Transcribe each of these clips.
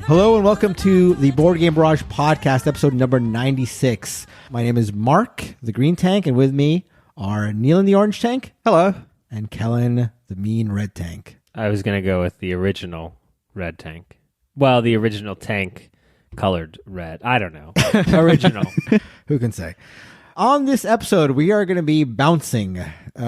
Hello and welcome to the Board Game Barrage podcast, episode number 96. My name is Mark, the green tank, and with me are Neil in the orange tank. Hello. And Kellen, the mean red tank. I was going to go with the original red tank. Well, the original tank colored red. I don't know. Original. Who can say? On this episode, we are going to be bouncing.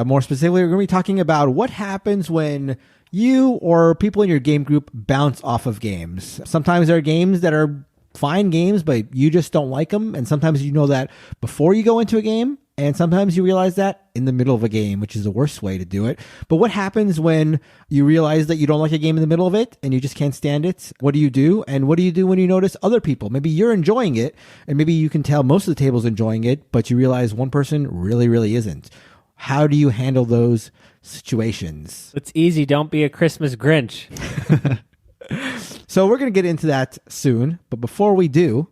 More specifically, we're going to be talking about what happens when you or people in your game group bounce off of games. Sometimes there are games that are fine games, but you just don't like them. And sometimes you know that before you go into a game. And sometimes you realize that in the middle of a game, which is the worst way to do it. But what happens when you realize that you don't like a game in the middle of it and you just can't stand it? What do you do? And what do you do when you notice other people? Maybe you're enjoying it, and maybe you can tell most of the table's enjoying it, but you realize one person really isn't. How do you handle those situations? It's easy. Don't be a Christmas Grinch. So we're going to get into that soon. But before we do,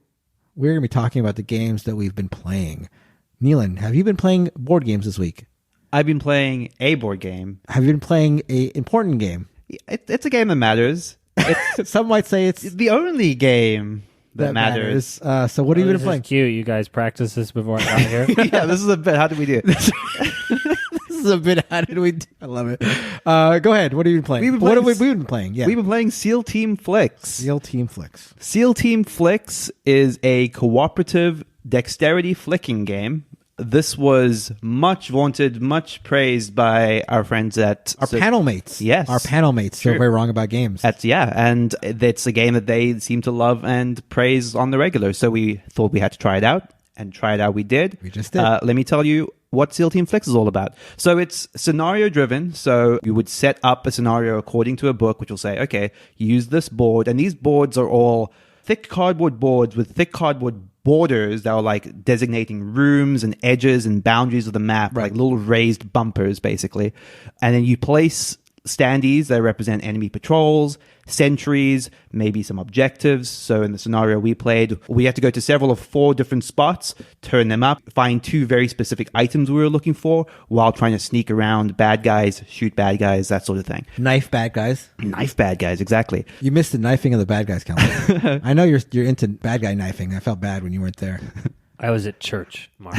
we're going to be talking about the games that we've been playing. Neelan, have you been playing board games this week? I've been playing a board game. Have you been playing an important game? It's a game that matters. Some might say it's the only game that matters. So what have you been This playing? is cute. You guys practiced this before I got here. Yeah, this is a bit. How did we do? This is a bit. How did we do? I love it. Go ahead. What have you been playing? What have we been playing? Yeah. We've been playing SEAL Team Flix. SEAL Team Flix. SEAL Team Flix is a cooperative dexterity flicking game. This was much vaunted, much praised by our friends at... Our panel mates. Yes. Our panel mates. They're very wrong about games. And it's a game that they seem to love and praise on the regular. So we thought we had to try it out, and try it out we did. We just did. Let me tell you what SEAL Team Flix is all about. So it's scenario driven. So you would set up a scenario according to a book, which will say, okay, use this board. And these boards are all thick cardboard boards with thick cardboard borders that are like designating rooms and edges and boundaries of the map, like little raised bumpers, basically. And then you place standees that represent enemy patrols, sentries, maybe some objectives. So in the scenario we played, we had to go to several of 4 different spots, turn them up, find 2 very specific items we were looking for while trying to sneak around bad guys, shoot bad guys, that sort of thing. Knife bad guys. Knife bad guys, exactly. You missed the knifing of the bad guys, Kellen. I know you're into bad guy knifing. I felt bad when you weren't there. I was at church, Mark.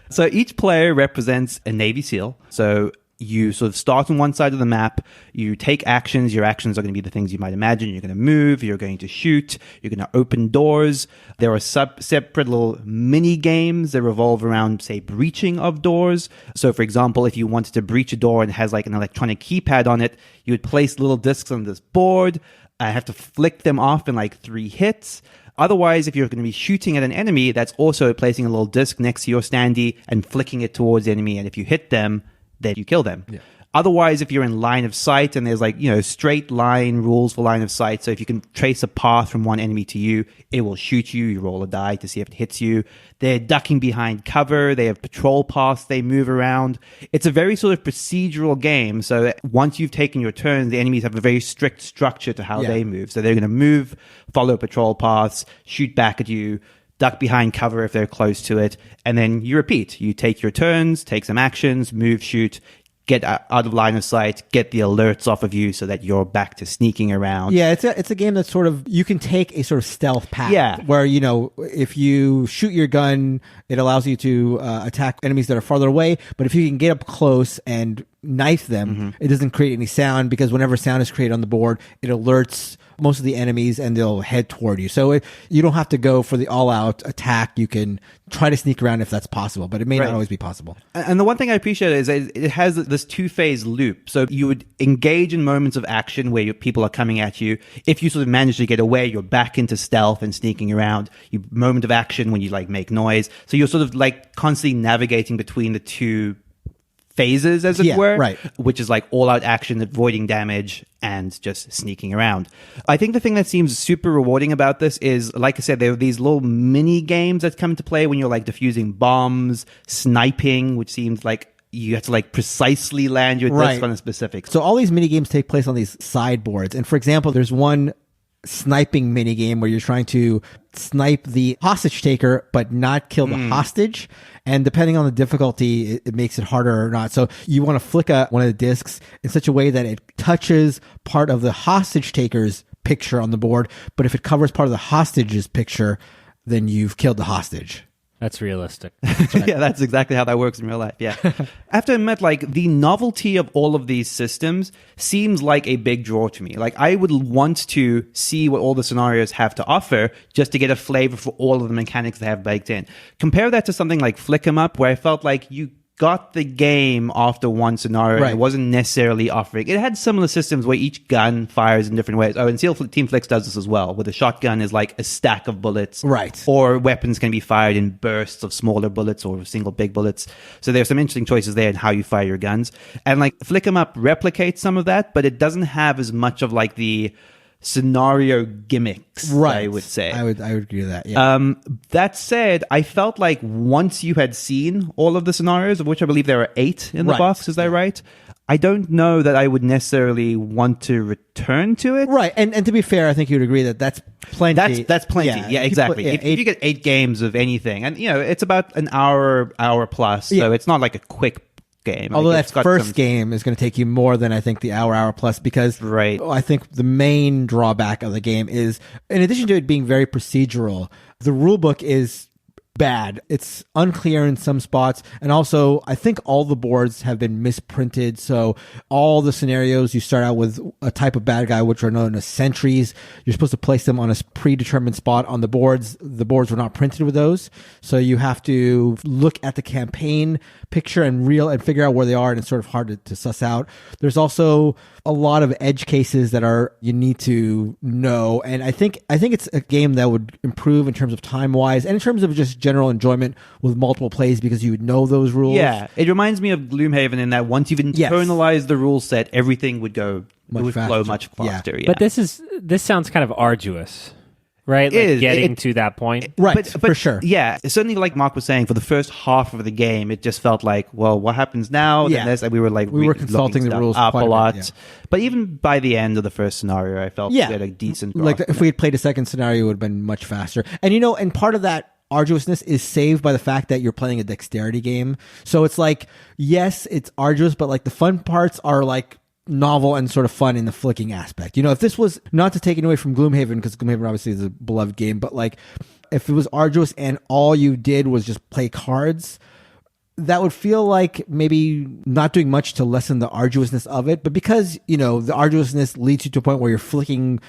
So each player represents a Navy SEAL. So you sort of start on one side of the map, you take actions. Your actions are going to be the things you might imagine. You're going to move, you're going to shoot, you're going to open doors. There are separate little mini games that revolve around, say, breaching of doors. So, for example, if you wanted to breach a door and it has like an electronic keypad on it, you would place little discs on this board. I have to flick them off in like 3 hits. Otherwise, if you're going to be shooting at an enemy, that's also placing a little disc next to your standee and flicking it towards the enemy. And if you hit them, then you kill them. Yeah. Otherwise, if you're in line of sight and there's like, straight line rules for line of sight. So if you can trace a path from one enemy to you, it will shoot you. You roll a die to see if it hits you. They're ducking behind cover. They have patrol paths. They move around. It's a very sort of procedural game. So once you've taken your turn, the enemies have a very strict structure to how they move. So they're going to move, follow patrol paths, shoot back at you, duck behind cover if they're close to it, and then you repeat. You take your turns, take some actions, move, shoot, get out of line of sight, get the alerts off of you so that you're back to sneaking around. Yeah, it's a game that sort of, you can take a sort of stealth path. Yeah. Where, if you shoot your gun, it allows you to attack enemies that are farther away. But if you can get up close and knife them, it doesn't create any sound, because whenever sound is created on the board, it alerts most of the enemies and they'll head toward you. So you don't have to go for the all-out attack. You can try to sneak around if that's possible, but it may not always be possible. And the one thing I appreciate is it has this 2-phase loop. So you would engage in moments of action where people are coming at you. If you sort of manage to get away, you're back into stealth and sneaking around. You moment of action when you like make noise. So you're sort of like constantly navigating between the 2 phases, as it were, right. Which is like all-out action, avoiding damage, and just sneaking around. I think the thing that seems super rewarding about this is, like I said, there are these little mini games that come into play when you're like defusing bombs, sniping, which seems like you have to like precisely land your disc on a specific. So all these mini games take place on these sideboards. And for example, there's one sniping mini game where you're trying to snipe the hostage taker but not kill the hostage, and depending on the difficulty it makes it harder or not. So you want to flick one of the discs in such a way that it touches part of the hostage taker's picture on the board. But if it covers part of the hostage's picture, then you've killed the hostage. That's realistic. Yeah, that's exactly how that works in real life. Yeah. I have to admit, like, the novelty of all of these systems seems like a big draw to me. Like, I would want to see what all the scenarios have to offer just to get a flavor for all of the mechanics they have baked in. Compare that to something like Flick 'em Up, where I felt like you got the game after one scenario. Right. And it wasn't necessarily offering. It had similar systems where each gun fires in different ways. Oh, and SEAL Team Flix does this as well, where the shotgun is like a stack of bullets. Right. Or weapons can be fired in bursts of smaller bullets or single big bullets. So there's some interesting choices there in how you fire your guns. And like Flick 'em Up replicates some of that, but it doesn't have as much of like the scenario gimmicks, Right. I would say. I would agree with that. Yeah. That said, I felt like once you had seen all of the scenarios, of which I believe there are 8 in the Right. box, is that right? I don't know that I would necessarily want to return to it. Right. And to be fair, I think you'd agree that that's plenty. That's plenty. Yeah, exactly. If you get 8 games of anything, and it's about an hour plus, so it's not like a quick game. Although Like, that first game is going to take you more than I think the hour plus, because Right. I think the main drawback of the game is, in addition to it being very procedural, the rule book is bad. It's unclear in some spots, and also I think all the boards have been misprinted. So all the scenarios, you start out with a type of bad guy which are known as sentries. You're supposed to place them on a predetermined spot on the boards. The boards were not printed with those, so you have to look at the campaign picture and figure out where they are, and it's sort of hard to suss out. There's also a lot of edge cases that you need to know, and I think it's a game that would improve in terms of time wise and in terms of just general enjoyment with multiple plays, because you would know those rules. Yeah, it reminds me of Gloomhaven in that once you've internalized the rule set, everything would go Much flow faster. much faster. Yeah. But this sounds kind of arduous, right? Like is. getting to that point. Right, for sure. Yeah, certainly, like Mark was saying, for the first half of the game, it just felt like, well, what happens now? Yeah. Then this, and we were like, We were consulting looking the stuff rules up quite a a bit, lot. yeah. But even by the end of the first scenario, I felt we had a decent grasp. Like if we had played a second scenario, it would have been much faster. And and part of that arduousness is saved by the fact that you're playing a dexterity game. So it's like, yes, it's arduous, but like the fun parts are like novel and sort of fun in the flicking aspect. If this was, not to take it away from Gloomhaven, because Gloomhaven obviously is a beloved game, but like if it was arduous and all you did was just play cards, that would feel like maybe not doing much to lessen the arduousness of it. But because, the arduousness leads you to a point where you're flicking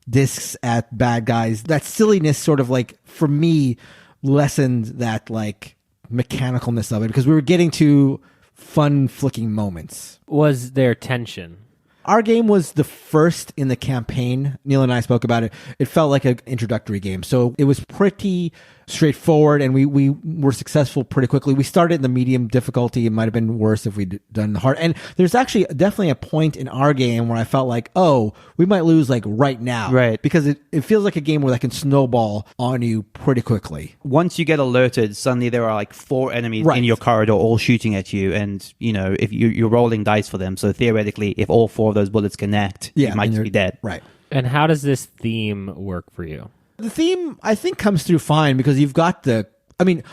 discs at bad guys, that silliness sort of like, for me, lessened that like mechanicalness of it, because we were getting to fun flicking moments. Was there tension? Our game was the first in the campaign. Neil and I spoke about it. It felt like an introductory game. So it was pretty straightforward, and we were successful pretty quickly. We started in the medium difficulty. It might have been worse if we'd done the hard. And there's actually definitely a point in our game where I felt like, oh, we might lose like right now. Right. Because it feels like a game where that can snowball on you pretty quickly. Once you get alerted, suddenly there are like 4 enemies in your corridor all shooting at you, and if you're rolling dice for them, so theoretically if all 4 of those bullets connect, you might just be dead. Right. And how does this theme work for you? The theme, I think, comes through fine, because you've got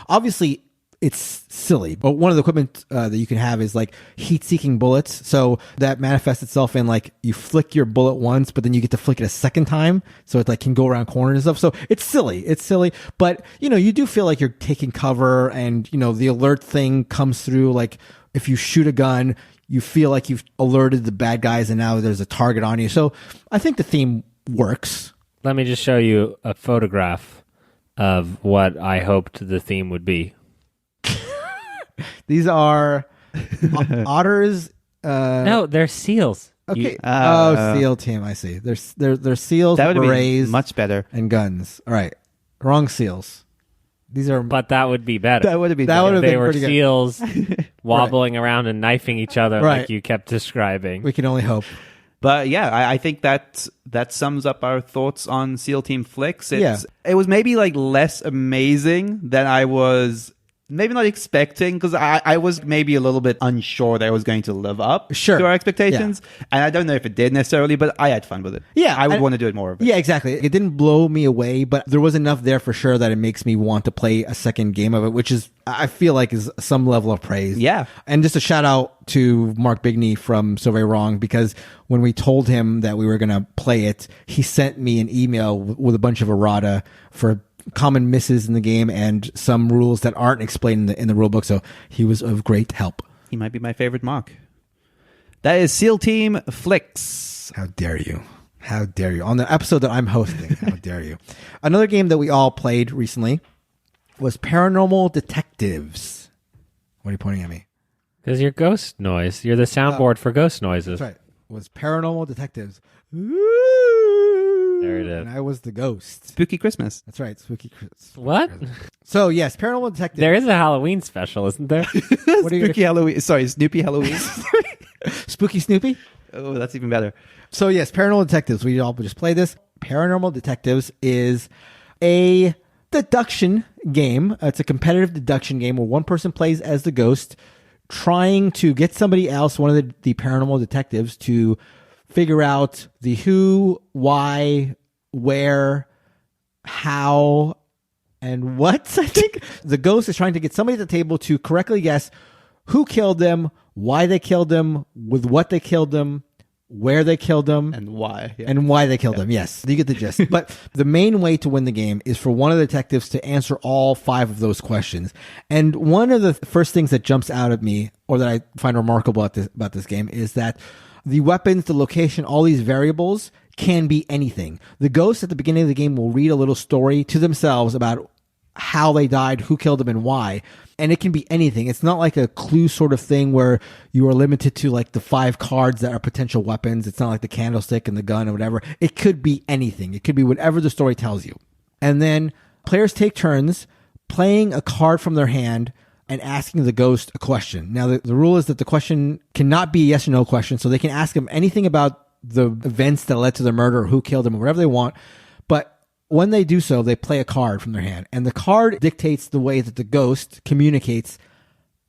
obviously it's silly, but one of the equipment that you can have is like heat-seeking bullets. So that manifests itself in like you flick your bullet once, but then you get to flick it a second time, so it like can go around corners and stuff. So it's silly, but you do feel like you're taking cover, and the alert thing comes through. Like if you shoot a gun, you feel like you've alerted the bad guys, and now there's a target on you. So I think the theme works. Let me just show you a photograph of what I hoped the theme would be. These are otters. No, they're seals. Okay. SEAL Team. I see. They're seals, That would be berets, much better. and guns. All right. Wrong seals. These are. But that would be better. That would have been That better. would have They been were pretty good. seals wobbling around and knifing each other Right. like you kept describing. We can only hope. But yeah, I think that sums up our thoughts on SEAL Team Flix. It was maybe like less amazing than I was maybe not expecting, because I was maybe a little bit unsure that I was going to live up Sure. to our expectations. And I don't know if it did necessarily, but I had fun with it. Yeah, I would want to do it more of it. Yeah, exactly. It didn't blow me away, but there was enough there for sure that it makes me want to play a second game of it, which is, I feel like, is some level of praise. Yeah. And just a shout out to Mark Bigney from So Very Wrong, because when we told him that we were going to play it, he sent me an email with a bunch of errata for common misses in the game and some rules that aren't explained in the rule book. So he was of great help. He might be my favorite Mark. That is SEAL Team Flix. How dare you? How dare you? On the episode that I'm hosting, how dare you? Another game that we all played recently was Paranormal Detectives. What are you pointing at me? Because you're ghost noise. You're the soundboard for ghost noises. That's right. It was Paranormal Detectives. There it is. And I was the ghost. Spooky Christmas. That's right. Spooky Christmas. What? So, yes, Paranormal Detectives. There is a Halloween special, isn't there? What are you Spooky Halloween. Sorry, Snoopy Halloween. Spooky Snoopy? Oh, that's even better. So, yes, Paranormal Detectives. We all just play this. Paranormal Detectives is a deduction game. It's a competitive deduction game where one person plays as the ghost, trying to get somebody else, one of the paranormal detectives, to figure out the who, why, where, how, and what, I think. The ghost is trying to get somebody at the table to correctly guess who killed them, why they killed them, with what they killed them, where they killed them, And why? Yeah. and why they killed them. Yes, you get the gist. But the main way to win the game is for one of the detectives to answer all 5 of those questions. And one of the first things that jumps out at me, or that I find remarkable about this game, is that the weapons, the location, all these variables can be anything. The ghosts at the beginning of the game will read a little story to themselves about how they died, who killed them, and why. And it can be anything. It's not like a clue sort of thing where you are limited to like the 5 cards that are potential weapons. It's not like the candlestick and the gun or whatever. It could be anything. It could be whatever the story tells you. And then players take turns playing a card from their hand and asking the ghost a question. Now, the rule is that the question cannot be a yes or no question, so they can ask them anything about the events that led to the murder or who killed them or whatever they want. But when they do so, they play a card from their hand, and the card dictates the way that the ghost communicates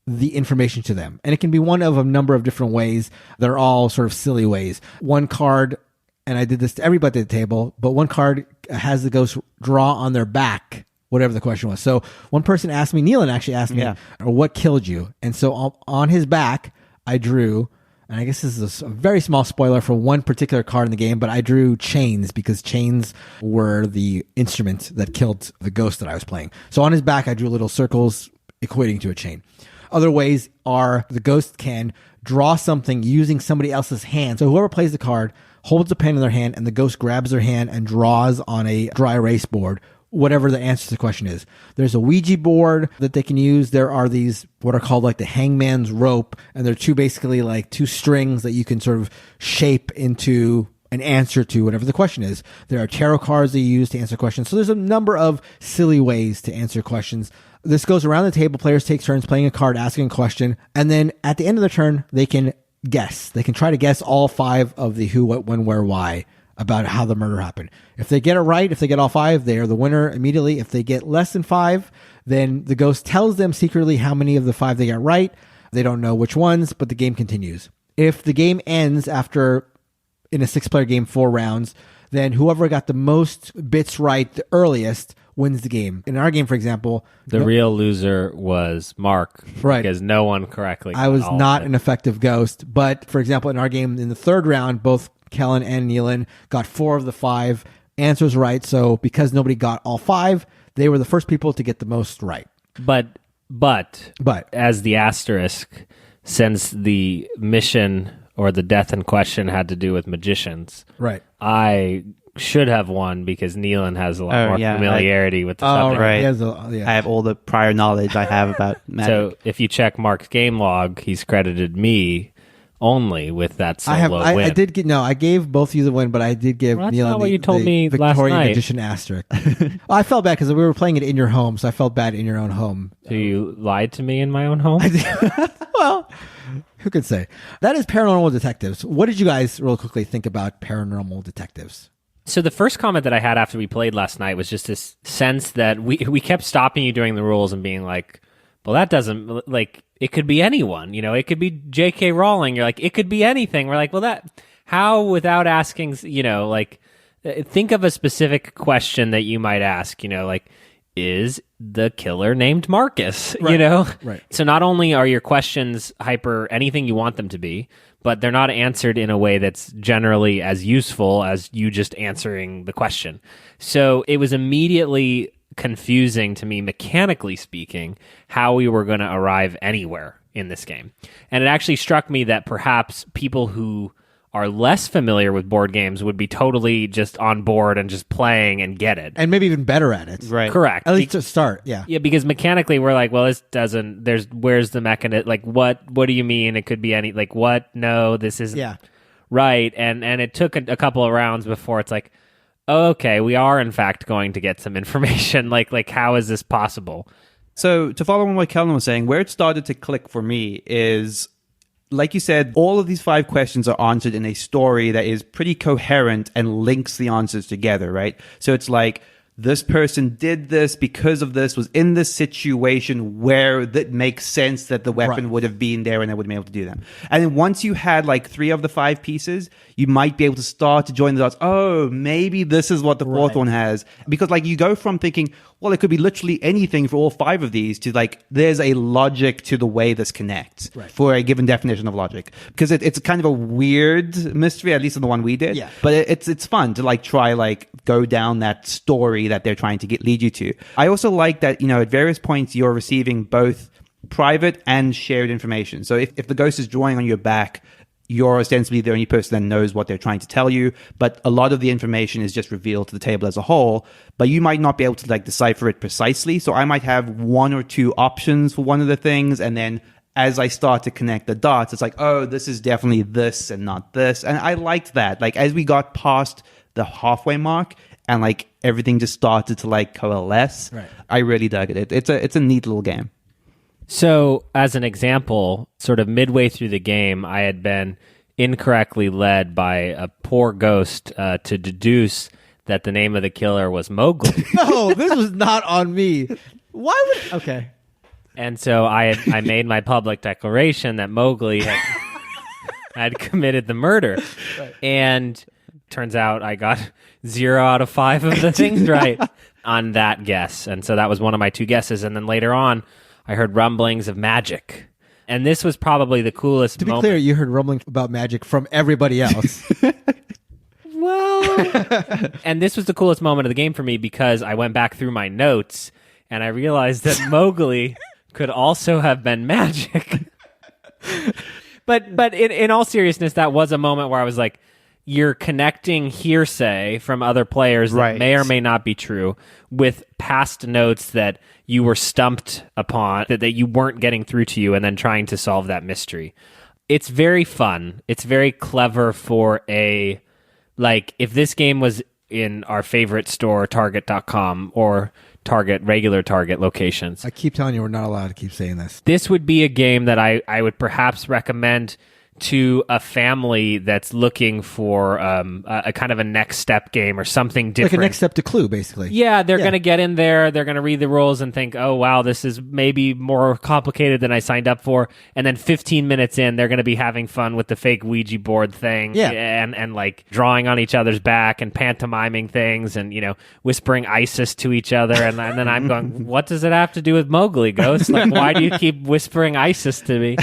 the information to them. And it can be one of a number of different ways. They're all sort of silly ways. One card, and I did this to everybody at the table, but one card has the ghost draw on their back whatever the question was. So one person asked me, Nealon actually asked me, what killed you? And so on his back, I drew, and I guess this is a very small spoiler for one particular card in the game, but I drew chains because chains were the instrument that killed the ghost that I was playing. So on his back, I drew little circles equating to a chain. Other ways are the ghost can draw something using somebody else's hand. So whoever plays the card holds a pen in their hand, and the ghost grabs their hand and draws on a dry erase board whatever the answer to the question is. There's a Ouija board that they can use. There are these, what are called like the hangman's rope, and they're basically like 2 strings that you can sort of shape into an answer to whatever the question is. There are tarot cards they use to answer questions. So there's a number of silly ways to answer questions. This goes around the table. Players take turns playing a card, asking a question, and then at the end of the turn, they can guess. They can try to guess all 5 of the who, what, when, where, why about how the murder happened. If they get it right, if they get all 5, they are the winner immediately. If they get less than 5, then the ghost tells them secretly how many of the 5 they got right. They don't know which ones, but the game continues. If the game ends after, in a 6-player game, 4 rounds, then whoever got the most bits right the earliest wins the game. In our game, for example, The real loser was Mark. Right. Because no one correctly got I was all of not it. an effective ghost. But, for example, in our game, in the 3rd round, both Kellen and Nealon got 4 of the 5 answers right. So because nobody got all 5, they were the first people to get the most right. But as the asterisk, since the mission or the death in question had to do with magicians, Right. I should have won because Nealon has a lot more familiarity with the subject. right. Yeah. I have all the prior knowledge I have about magic. So if you check Mark's game log, he's credited me only with that solo win. I did get, no, I gave both of you the win, but I did give Well, that's Nealon not what you told me last Victorian night. Magician asterisk. Well, I felt bad because we were playing it in your home, so I felt bad in your own home. So you lied to me in my own home? Well, who could say? That is Paranormal Detectives. What did you guys real quickly think about Paranormal Detectives? So the first comment that I had after we played last night was just this sense that we kept stopping you during the rules and being like, well, that doesn't, like, it could be anyone, you know, it could be J.K. Rowling. You're like, it could be anything. We're like, well, how without asking, you know, like, think of a specific question that you might ask, you know, like, is the killer named Marcus, right. you know? Right. So not only are your questions hyper anything you want them to be, but they're not answered in a way that's generally as useful as you just answering the question. So it was immediately confusing to me, mechanically speaking, how we were going to arrive anywhere in this game. And it actually struck me that perhaps people who are less familiar with board games would be totally just on board and just playing and get it. And maybe even better at it. Right. Correct. At least to start, yeah. Yeah, because mechanically we're like, well, this doesn't, where's the mechanism? Like, what do you mean? It could be any, like, what? No, this isn't right. And it took a couple of rounds before it's like, oh, okay, we are in fact going to get some information. Like how is this possible? So to follow on what Kellen was saying, where it started to click for me is, like you said, all of these 5 questions are answered in a story that is pretty coherent and links the answers together, right? So it's like, this person did this because of this, was in this situation where that makes sense that the weapon would have been there and they would have been able to do them. And then once you had like 3 of the 5 pieces, you might be able to start to join the dots. Oh, maybe this is what the 4th one has. Because like you go from thinking, well, it could be literally anything for all 5 of these to like, there's a logic to the way this connects for a given definition of logic. Because it's kind of a weird mystery, at least in the one we did. Yeah. But it's fun to like try like go down that story that they're trying to lead you to. I also like that, you know, at various points you're receiving both private and shared information. So if the ghost is drawing on your back, you're ostensibly the only person that knows what they're trying to tell you, but a lot of the information is just revealed to the table as a whole, but you might not be able to like decipher it precisely. So I might have 1 or 2 options for one of the things, and then as I start to connect the dots, it's like, oh, this is definitely this and not this. And I liked that. Like as we got past the halfway mark and like everything just started to like coalesce, I really dug it. It's a neat little game. So, as an example, sort of midway through the game, I had been incorrectly led by a poor ghost to deduce that the name of the killer was Mowgli. No, this was not on me. Why would... Okay. And so I made my public declaration that Mowgli had committed the murder. Right. And turns out I got 0 out of 5 of the things right on that guess. And so that was one of my 2 guesses. And then later on, I heard rumblings of magic. And this was probably the coolest moment. To be clear, you heard rumblings about magic from everybody else. Well, and this was the coolest moment of the game for me because I went back through my notes and I realized that Mowgli could also have been magic. But in all seriousness, that was a moment where I was like, you're connecting hearsay from other players that may or may not be true with past notes that you were stumped upon, that you weren't getting through to you, and then trying to solve that mystery. It's very fun. It's very clever for a, like, if this game was in our favorite store, Target.com, or regular Target locations. I keep telling you we're not allowed to keep saying this. This would be a game that I would perhaps recommend to a family that's looking for a kind of a next step game or something different. Like a next step to Clue, basically. Yeah, they're going to get in there, they're going to read the rules and think, oh, wow, this is maybe more complicated than I signed up for. And then 15 minutes in, they're going to be having fun with the fake Ouija board thing and like drawing on each other's back and pantomiming things and, you know, whispering ISIS to each other. And then I'm going, what does it have to do with Mowgli, Ghost? Like, why do you keep whispering ISIS to me?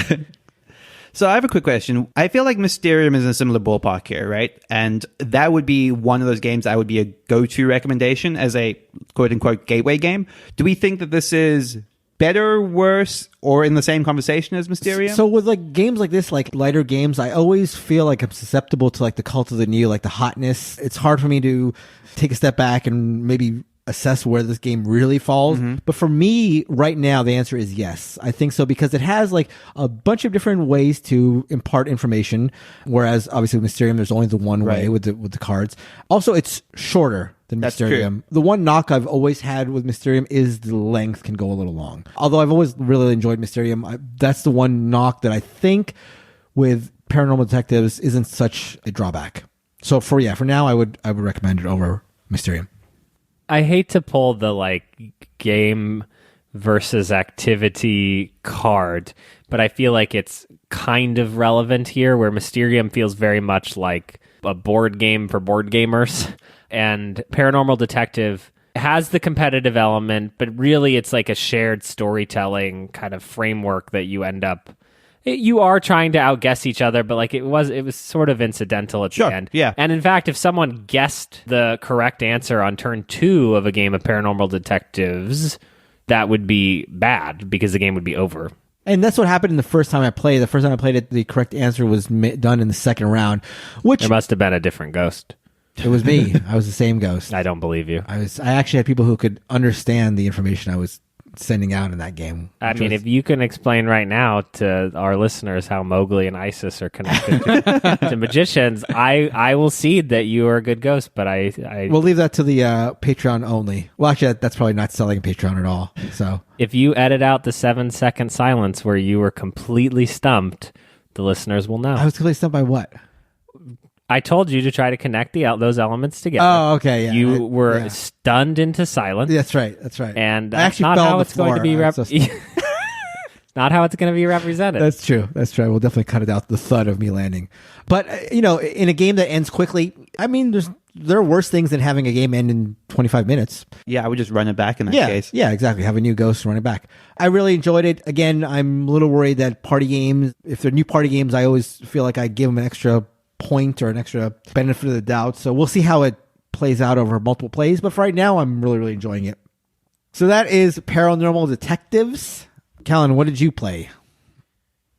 So I have a quick question. I feel like Mysterium is in a similar ballpark here, right? And that would be one of those games that would be a go-to recommendation as a quote-unquote gateway game. Do we think that this is better, worse, or in the same conversation as Mysterium? So with like games like this, like lighter games, I always feel like I'm susceptible to like the cult of the new, like the hotness. It's hard for me to take a step back and maybe assess where this game really falls. Mm-hmm. But for me right now, the answer is yes. I think so because it has like a bunch of different ways to impart information. Whereas obviously with Mysterium, there's only the one way with the cards. Also, it's shorter than Mysterium. The one knock I've always had with Mysterium is the length can go a little long. Although I've always really enjoyed Mysterium, that's the one knock that I think with Paranormal Detectives isn't such a drawback. So for now, I would recommend it over Mysterium. I hate to pull the like game versus activity card, but I feel like it's kind of relevant here, where Mysterium feels very much like a board game for board gamers, and Paranormal Detective has the competitive element, but really it's like a shared storytelling kind of framework that you end up... You are trying to outguess each other, but like it was sort of incidental at the end. Yeah. And in fact, if someone guessed the correct answer on turn 2 of a game of Paranormal Detectives, that would be bad because the game would be over. And that's what happened in the first time I played. The first time I played it, the correct answer was done in the second round, which... There must have been a different ghost. It was me. I was the same ghost. I don't believe you. I actually had people who could understand the information I was sending out in that game. I mean, if you can explain right now to our listeners how Mowgli and Isis are connected to magicians, I will cede that you are a good ghost, but I we'll leave that to the Patreon only. Well, actually, that's probably not selling Patreon at all. So if you edit out the 7-second silence where you were completely stumped, the listeners will know. I was completely stumped by what? I told you to try to connect those elements together. Oh, okay. Yeah. You were stunned into silence. That's right. That's right. And I that's actually not fell how on the it's going to be not how it's going to be represented. That's true. That's true. We'll definitely cut it out, the thud of me landing. But, in a game that ends quickly, I mean, there are worse things than having a game end in 25 minutes. Yeah, I would just run it back in that case. Yeah, exactly. Have a new ghost and run it back. I really enjoyed it. Again, I'm a little worried that party games, if they're new party games, I always feel like I give them an extra point or an extra benefit of the doubt. So we'll see how it plays out over multiple plays. But for right now, I'm really, really enjoying it. So that is Paranormal Detectives. Callan, what did you play?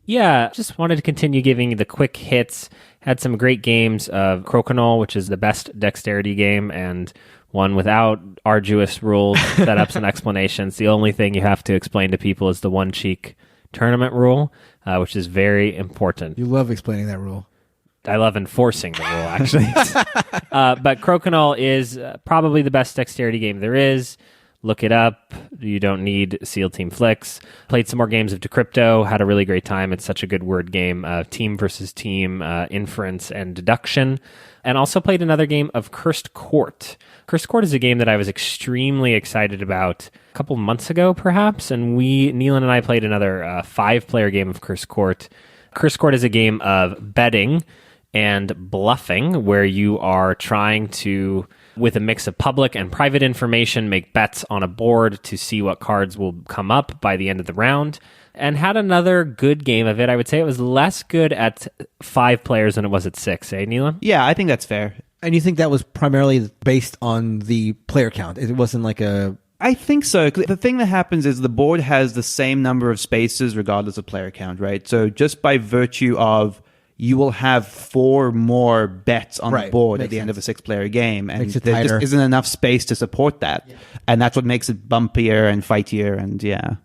Yeah, just wanted to continue giving you the quick hits. Had some great games of Crokinole, which is the best dexterity game, and one without arduous rules, setups, and explanations. The only thing you have to explain to people is the one cheek tournament rule, which is very important. You love explaining that rule. I love enforcing the rule, actually. But Crokinole is probably the best dexterity game there is. Look it up. You don't need SEAL Team Flix. Played some more games of Decrypto. Had a really great time. It's such a good word game. Team versus team, inference and deduction. And also played another game of Cursed Court. Cursed Court is a game that I was extremely excited about a couple months ago, perhaps. And Neelan and I played another 5-player game of Cursed Court. Cursed Court is a game of betting and bluffing, where you are trying to, with a mix of public and private information, make bets on a board to see what cards will come up by the end of the round. And had another good game of it. I would say it was less good at 5 players than it was at 6, eh, Neelan? Yeah, I think that's fair. And you think that was primarily based on the player count? It wasn't like a... I think so. The thing that happens is the board has the same number of spaces regardless of player count, right? So just by virtue of you will have 4 more bets on the board at the end of a 6-player game, and there just isn't enough space to support that. Yeah. And that's what makes it bumpier and fightier, and yeah.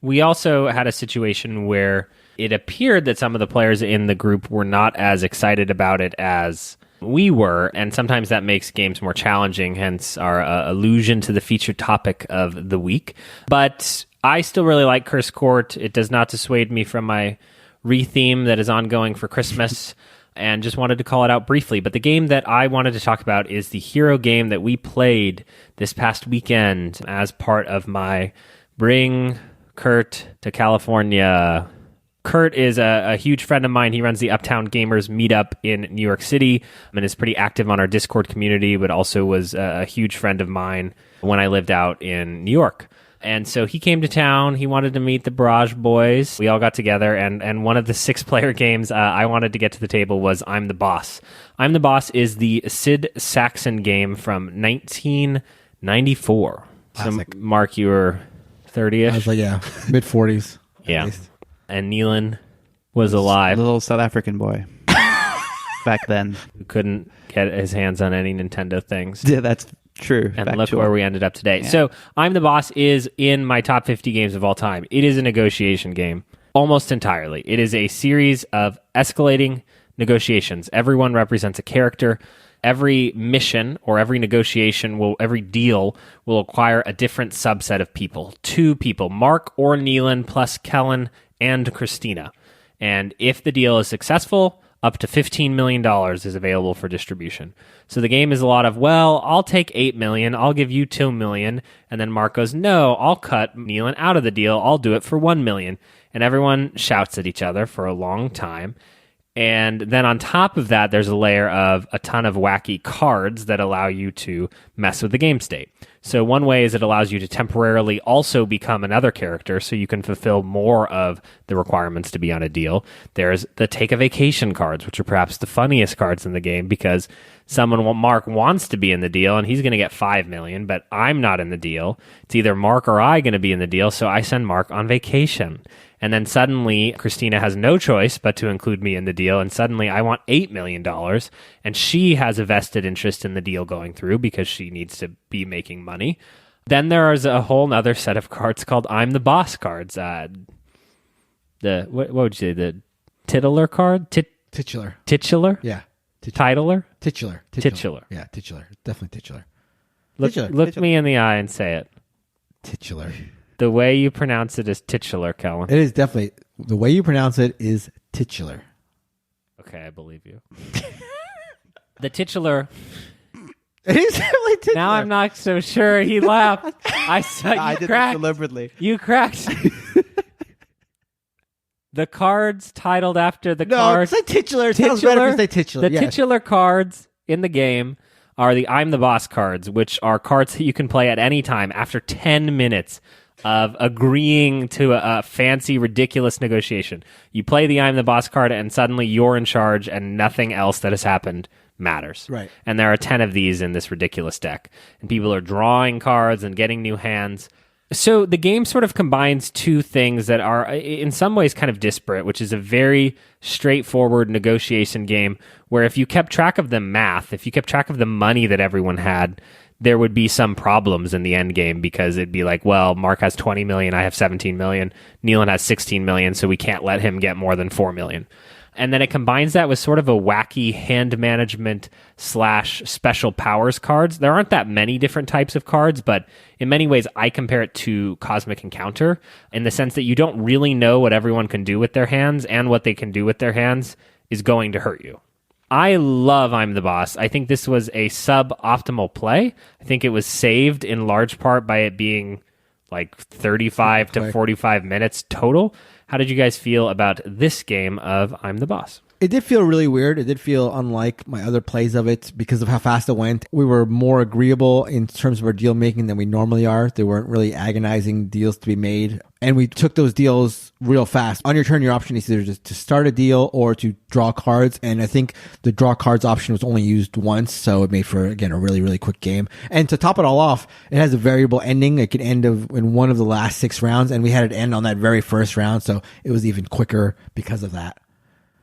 We also had a situation where it appeared that some of the players in the group were not as excited about it as we were, and sometimes that makes games more challenging, hence our allusion to the featured topic of the week. But I still really like Cursed Court. It does not dissuade me from my re-theme that is ongoing for Christmas, and just wanted to call it out briefly. But the game that I wanted to talk about is the hero game that we played this past weekend as part of my Bring Kurt to California. Kurt is a huge friend of mine. He runs the Uptown Gamers meetup in New York City and is pretty active on our Discord community, but also was a huge friend of mine when I lived out in New York. And so he came to town. He wanted to meet the Barrage Boys. We all got together, and one of the 6-player games I wanted to get to the table was I'm the Boss. I'm the Boss is the Sid Saxon game from 1994. Classic. So, Mark, you were 30-ish? I was like, yeah, mid-40s. Yeah. And Neelan was alive. Little South African boy. Back then. Who couldn't get his hands on any Nintendo things. Yeah, that's true. And factual. look where we ended up today. Yeah. So, I'm the Boss is in my top 50 games of all time. It is a negotiation game, almost entirely. It is a series of escalating negotiations. Everyone represents a character. Every mission or every negotiation every deal will acquire a different subset of people. 2 people, Mark or Neelan, plus Kellen and Christina. And if the deal is successful, up to $15 million is available for distribution. So the game is a lot of, well, I'll take $8 million, I'll give you $2 million, and then Mark goes, no, I'll cut Nealon out of the deal, I'll do it for $1 million. And everyone shouts at each other for a long time. And then on top of that, there's a layer of a ton of wacky cards that allow you to mess with the game state. So one way is it allows you to temporarily also become another character so you can fulfill more of the requirements to be on a deal. There's the take a vacation cards, which are perhaps the funniest cards in the game because Mark wants to be in the deal and he's going to get $5 million, but I'm not in the deal. It's either Mark or I going to be in the deal, so I send Mark on vacation. And then suddenly, Christina has no choice but to include me in the deal. And suddenly, I want $8 million. And she has a vested interest in the deal going through because she needs to be making money. Then there is a whole other set of cards called I'm the Boss cards. What would you say? The titular card? Titular. Titular? Yeah. Titular? Titular. Titular. Yeah, titular. Definitely titular. Look me in the eye and say it. Titular. The way you pronounce it is titular, Kellen. It is definitely, the way you pronounce it is titular. Okay, I believe you. The titular. It is definitely titular. Now I'm not so sure. He laughed. I saw you I did cracked. it deliberately. You cracked. The cards titled after the cards. No, it's like titular. It sounds better if you say titular. The titular cards in the game are the I'm the Boss cards, which are cards that you can play at any time after 10 minutes of agreeing to a fancy, ridiculous negotiation. You play the I'm the Boss card and suddenly you're in charge and nothing else that has happened matters. Right. And there are 10 of these in this ridiculous deck. And people are drawing cards and getting new hands. So the game sort of combines two things that are in some ways kind of disparate, which is a very straightforward negotiation game where if you kept track of the math, if you kept track of the money that everyone had, there would be some problems in the end game because it'd be like, well, Mark has 20 million, I have 17 million, Nealon has 16 million, so we can't let him get more than 4 million. And then it combines that with sort of a wacky hand management / special powers cards. There aren't that many different types of cards, but in many ways I compare it to Cosmic Encounter in the sense that you don't really know what everyone can do with their hands, and what they can do with their hands is going to hurt you. I love I'm the Boss. I think this was a suboptimal play. I think it was saved in large part by it being like 35 to 45 minutes total. How did you guys feel about this game of I'm the Boss? It did feel really weird. It did feel unlike my other plays of it because of how fast it went. We were more agreeable in terms of our deal making than we normally are. There weren't really agonizing deals to be made. And we took those deals real fast. On your turn, your option is either just to start a deal or to draw cards. And I think the draw cards option was only used once. So it made for, again, a really, really quick game. And to top it all off, it has a variable ending. It could end in one of the last 6 rounds. And we had it end on that very first round. So it was even quicker because of that.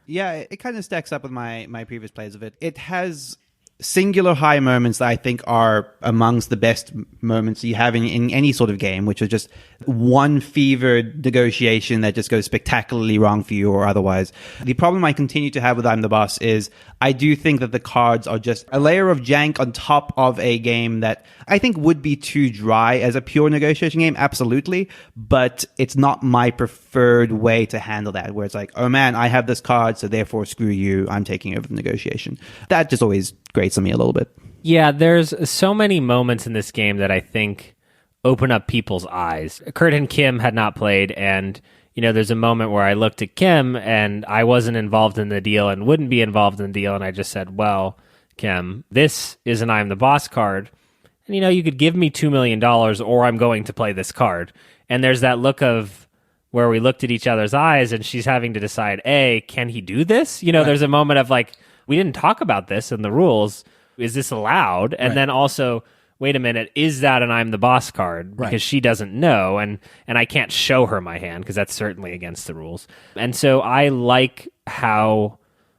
Yeah, it kind of stacks up with my previous plays of it. It has singular high moments that I think are amongst the best moments you have in any sort of game, which are just one fevered negotiation that just goes spectacularly wrong for you or otherwise. The problem I continue to have with I'm the Boss is I do think that the cards are just a layer of jank on top of a game that I think would be too dry as a pure negotiation game, absolutely, but it's not my preferred way to handle that, where it's like, oh man, I have this card, so therefore screw you, I'm taking over the negotiation. That just always grates on me a little bit. Yeah, there's so many moments in this game that I think open up people's eyes. Kurt and Kim had not played, and there's a moment where I looked at Kim and I wasn't involved in the deal and wouldn't be involved in the deal, and I just said, well, Kim, this is an I'm the Boss card, and you could give me $2 million or I'm going to play this card. And there's that look of where we looked at each other's eyes and she's having to decide, A, can he do this? Right. There's a moment of like, we didn't talk about this in the rules. Is this allowed? And then also, wait a minute, is that an I'm the Boss card? Because she doesn't know, and I can't show her my hand because that's certainly against the rules. And so I like how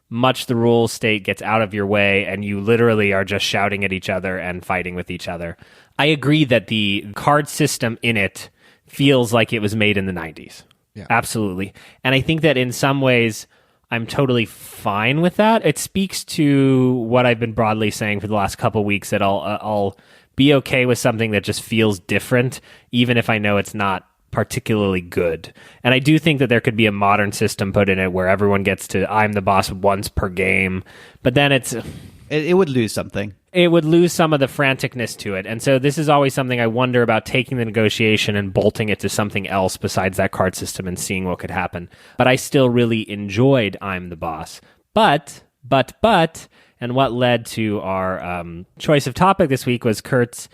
much the rules state gets out of your way and you literally are just shouting at each other and fighting with each other. I agree that the card system in it feels like it was made in the 90s. Yeah. Absolutely. And I think that in some ways I'm totally fine with that. It speaks to what I've been broadly saying for the last couple weeks, that I'll be okay with something that just feels different, even if I know it's not particularly good. And I do think that there could be a modern system put in it where everyone gets to I'm the boss once per game, but then it would lose something. It would lose some of the franticness to it. And so this is always something I wonder about, taking the negotiation and bolting it to something else besides that card system and seeing what could happen. But I still really enjoyed I'm the Boss. But, and what led to our choice of topic this week was Kurt's...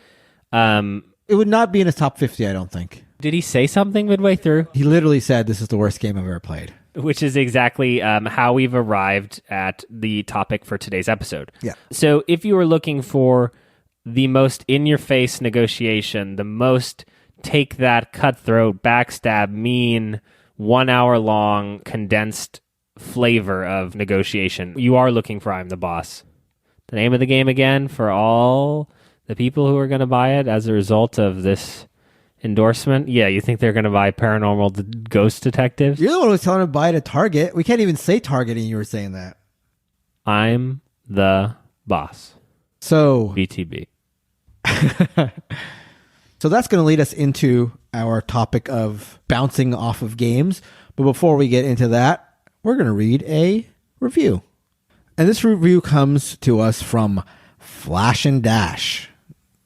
It would not be in his top 50, I don't think. Did he say something midway through? He literally said, this is the worst game I've ever played. Which is exactly how we've arrived at the topic for today's episode. Yeah. So if you were looking for the most in-your-face negotiation, the most take that cutthroat, backstab, mean, 1 hour long, condensed flavor of negotiation, you are looking for I'm the Boss. The name of the game again for all the people who are going to buy it as a result of this endorsement? Yeah, you think they're going to buy Paranormal Ghost Detectives? You're the one who was telling them to buy it at Target. We can't even say Target, and you were saying that. I'm the Boss. So... BTB. So that's going to lead us into our topic of bouncing off of games. But before we get into that, we're going to read a review. And this review comes to us from Flash and Dash.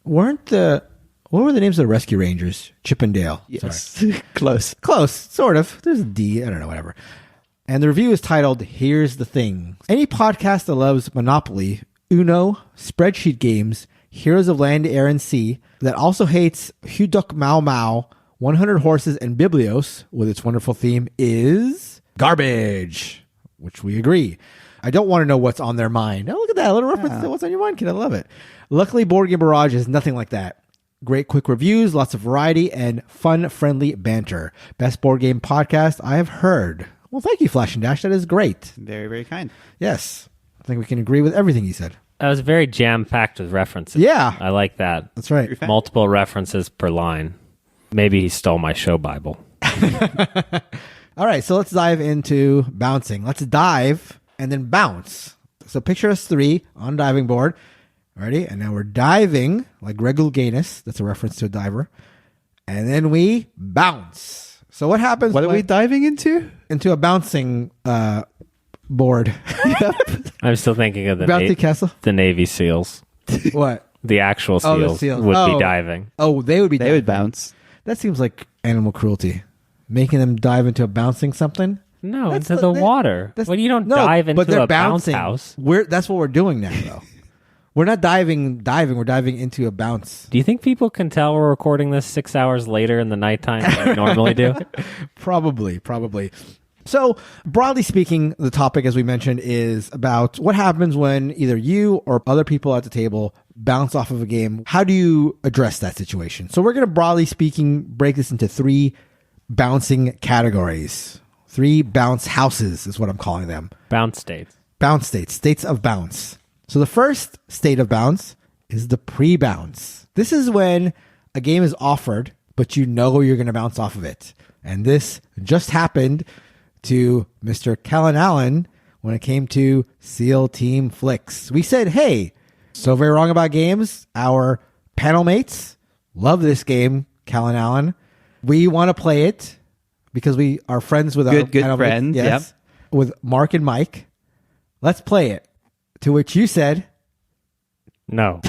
What were the names of the Rescue Rangers? Chip and Dale. Yes. Close, sort of. There's a D. I don't know, whatever. And the review is titled, Here's the Thing. Any podcast that loves Monopoly, Uno, spreadsheet games, Heroes of Land, Air, and Sea, that also hates Huduk Mau Mau, 100 Horses, and Biblios, with its wonderful theme, is garbage. Which we agree. I don't want to know what's on their mind. Oh, look at that. A little reference to what's on your mind, kid. I love it. Luckily, Board Game Barrage is nothing like that. Great quick reviews, lots of variety, and fun, friendly banter. Best board game podcast I have heard. Well, thank you, Flash and Dash. That is great. Very, very kind. Yes. I think we can agree with everything you said. That was very jam-packed with references. Yeah. I like that. That's right. Multiple references per line. Maybe he stole my show Bible. All right, so let's dive into bouncing. Let's dive and then bounce. So picture us three on a diving board. Ready? And now we're diving like Greg Louganis. That's a reference to a diver. And then we bounce. So what happens? What are we diving into? Into a bouncing board. Yep. I'm still thinking of Bouncy castle. The Navy SEALs. What? The actual SEALs, would be diving. Oh, they would be They diving. would bounce. That seems like animal cruelty. Making them dive into a bouncing something? No, into the water. Well, you don't No, dive but into they're a bounce bouncing. house. That's what we're doing now, though. We're not diving. We're diving into a bounce. Do you think people can tell we're recording this 6 hours later in the nighttime like we normally do? Probably. So, broadly speaking, the topic, as we mentioned, is about what happens when either you or other people at the table bounce off of a game. How do you address that situation? So we're going to, broadly speaking, break this into three bouncing categories. 3 bounce houses is what I'm calling them. Bounce states. Bounce states. States of bounce. So the first state of bounce is the pre-bounce. This is when a game is offered, but you know you're going to bounce off of it. And this just happened to Mr. Callan Allen when it came to SEAL Team Flix. We said, hey, so very wrong about games. Our panel mates love this game, Callan Allen. We want to play it because we are friends with our good friends. Yes, Yep. with Mark and Mike. Let's play it. To which you said, no.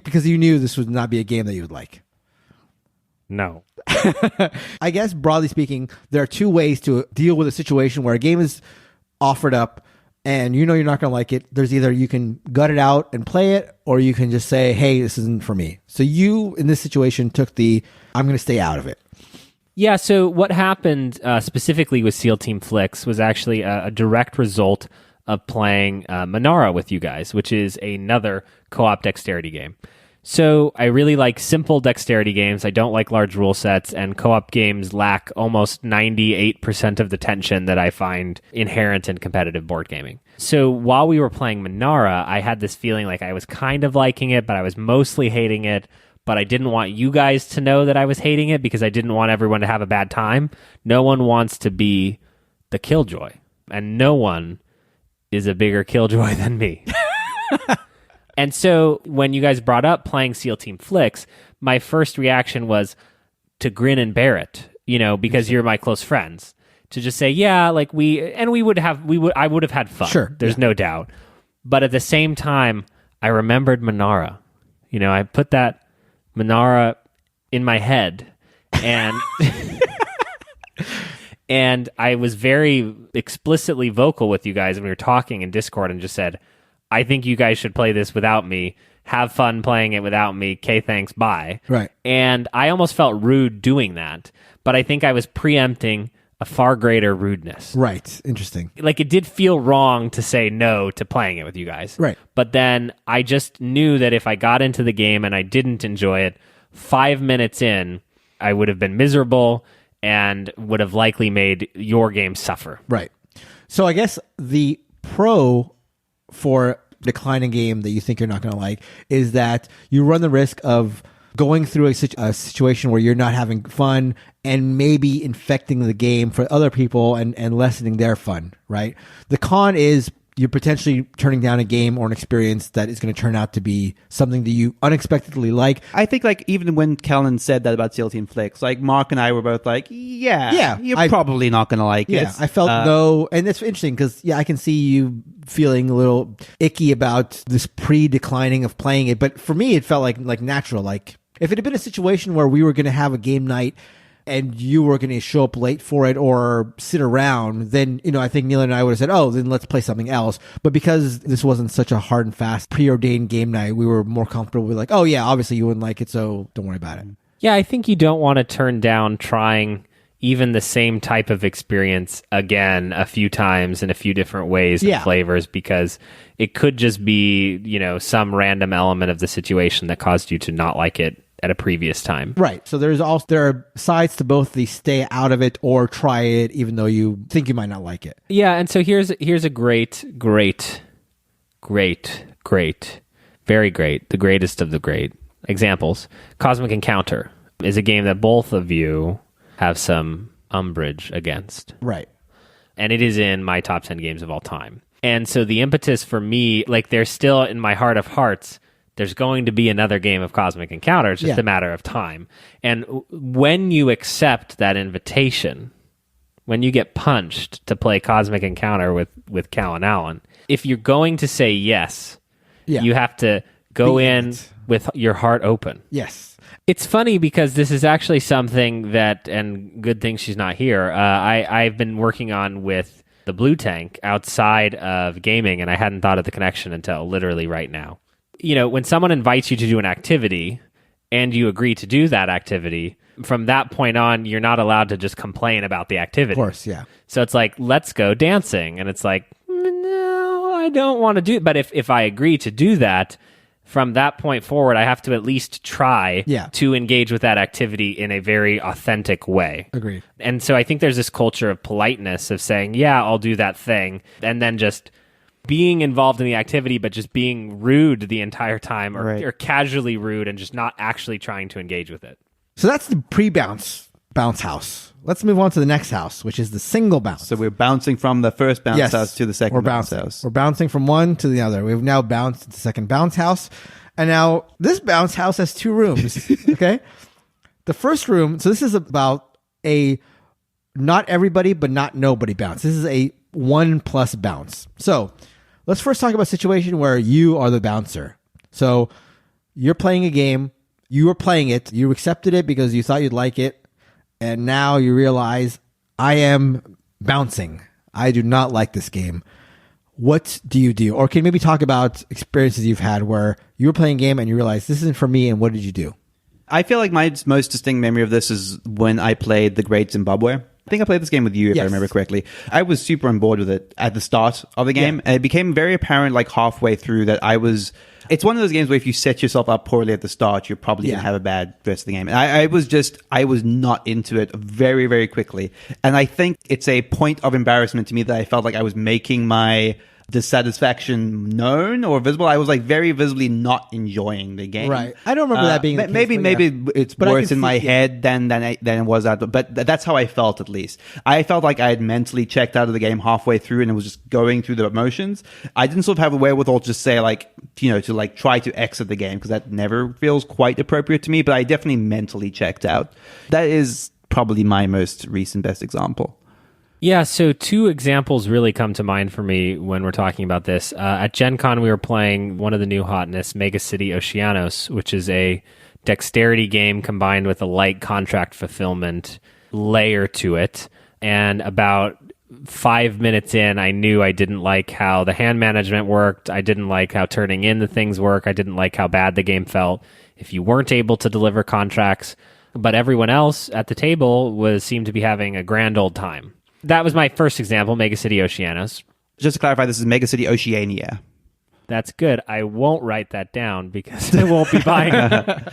because you knew this would not be a game that you would like. No. I guess, broadly speaking, there are 2 ways to deal with a situation where a game is offered up and you know you're not going to like it. There's either you can gut it out and play it, or you can just say, hey, this isn't for me. So you, in this situation, took I'm going to stay out of it. Yeah, so what happened specifically with SEAL Team Flix was actually a direct result of playing Menara with you guys, which is another co-op dexterity game. So I really like simple dexterity games. I don't like large rule sets, and co-op games lack almost 98% of the tension that I find inherent in competitive board gaming. So while we were playing Menara, I had this feeling like I was kind of liking it, but I was mostly hating it. But I didn't want you guys to know that I was hating it because I didn't want everyone to have a bad time. No one wants to be the killjoy, and no one is a bigger killjoy than me. And so when you guys brought up playing SEAL Team Flix, my first reaction was, to grin and bear it, because you're my close friends. To just say, yeah, like I would have had fun. Sure. There's no doubt. But at the same time, I remembered Menara. I put that Menara in my head, and and I was very explicitly vocal with you guys when we were talking in Discord, and just said, I think you guys should play this without me. Have fun playing it without me. Okay, thanks, bye. Right. And I almost felt rude doing that, but I think I was preempting a far greater rudeness. Right. Interesting. Like, it did feel wrong to say no to playing it with you guys. Right. But then I just knew that if I got into the game and I didn't enjoy it, 5 minutes in, I would have been miserable and would have likely made your game suffer. Right. So I guess the pro for declining game that you think you're not going to like is that you run the risk of going through a situation where you're not having fun and maybe infecting the game for other people and lessening their fun, right? The con is you're potentially turning down a game or an experience that is going to turn out to be something that you unexpectedly like. I think, like, even when Kellen said that about SEAL Team Flix, like, Mark and I were both like, yeah, you're probably not going to like it. Yeah, I felt no, and it's interesting because, I can see you feeling a little icky about this pre-declining of playing it, but for me, it felt like natural. Like, if it had been a situation where we were going to have a game night and you were going to show up late for it or sit around, then, I think Neil and I would have said, oh, then let's play something else. But because this wasn't such a hard and fast preordained game night, we were more comfortable with like, oh yeah, obviously you wouldn't like it, so don't worry about it. Yeah, I think you don't want to turn down trying even the same type of experience again a few times in a few different ways and flavors, because it could just be, some random element of the situation that caused you to not like it at a previous time. Right. So there are sides to both the stay out of it or try it even though you think you might not like it. Yeah, and so here's a great, very great, the greatest of the great examples. Cosmic Encounter is a game that both of you have some umbrage against. Right. And it is in my top 10 games of all time. And so the impetus for me, like, there's still in my heart of hearts, there's going to be another game of Cosmic Encounter. It's just a matter of time. And when you accept that invitation, when you get punched to play Cosmic Encounter with Cal and Alan, if you're going to say yes, you have to go in with your heart open. Yes. It's funny because this is actually something that, and good thing she's not here, I've been working on with the Blue Tank outside of gaming, and I hadn't thought of the connection until literally right now. When someone invites you to do an activity and you agree to do that activity, from that point on, you're not allowed to just complain about the activity. Of course, yeah. So it's like, let's go dancing. And it's like, no, I don't want to do it. But if I agree to do that, from that point forward, I have to at least try to engage with that activity in a very authentic way. Agreed. And so I think there's this culture of politeness of saying, yeah, I'll do that thing, and then just being involved in the activity, but just being rude the entire time or casually rude and just not actually trying to engage with it. So that's the pre-bounce house. Let's move on to the next house, which is the single bounce. So we're bouncing from the first bounce house to the second bounce house. We're bouncing from one to the other. We've now bounced to the second bounce house. And now this bounce house has 2 rooms. Okay. The first room, so this is about a not everybody, but not nobody bounce. This is a 1+ bounce. So let's first talk about a situation where you are the bouncer. So you're playing a game, you were playing it, you accepted it because you thought you'd like it, and now you realize, I am bouncing. I do not like this game. What do you do? Or can you maybe talk about experiences you've had where you were playing a game and you realized this isn't for me, and what did you do? I feel like my most distinct memory of this is when I played the Great Zimbabwe. I think I played this game with you, if I remember correctly. I was super on board with it at the start of the game. And it became very apparent like halfway through that it's one of those games where if you set yourself up poorly at the start, you're probably going to have a bad rest of the game. And I was not into it very, very quickly. And I think it's a point of embarrassment to me that I felt like I was making my dissatisfaction known or visible. I was like very visibly not enjoying the game. Right. I don't remember that being the case, maybe it's worse in my head than it was out. But that's how I felt, at least. I felt like I had mentally checked out of the game halfway through and it was just going through the emotions. I didn't sort of have a wherewithal to just say to like try to exit the game, because that never feels quite appropriate to me. But I definitely mentally checked out. That is probably my most recent best example. Yeah, so 2 examples really come to mind for me when we're talking about this. At Gen Con, we were playing one of the new hotness, Megacity Oceanos, which is a dexterity game combined with a light contract fulfillment layer to it. And about 5 minutes in, I knew I didn't like how the hand management worked. I didn't like how turning in the things work. I didn't like how bad the game felt if you weren't able to deliver contracts. But everyone else at the table seemed to be having a grand old time. That was my first example, Megacity Oceanos. Just to clarify, this is Megacity Oceania. That's good. I won't write that down because I won't be buying it.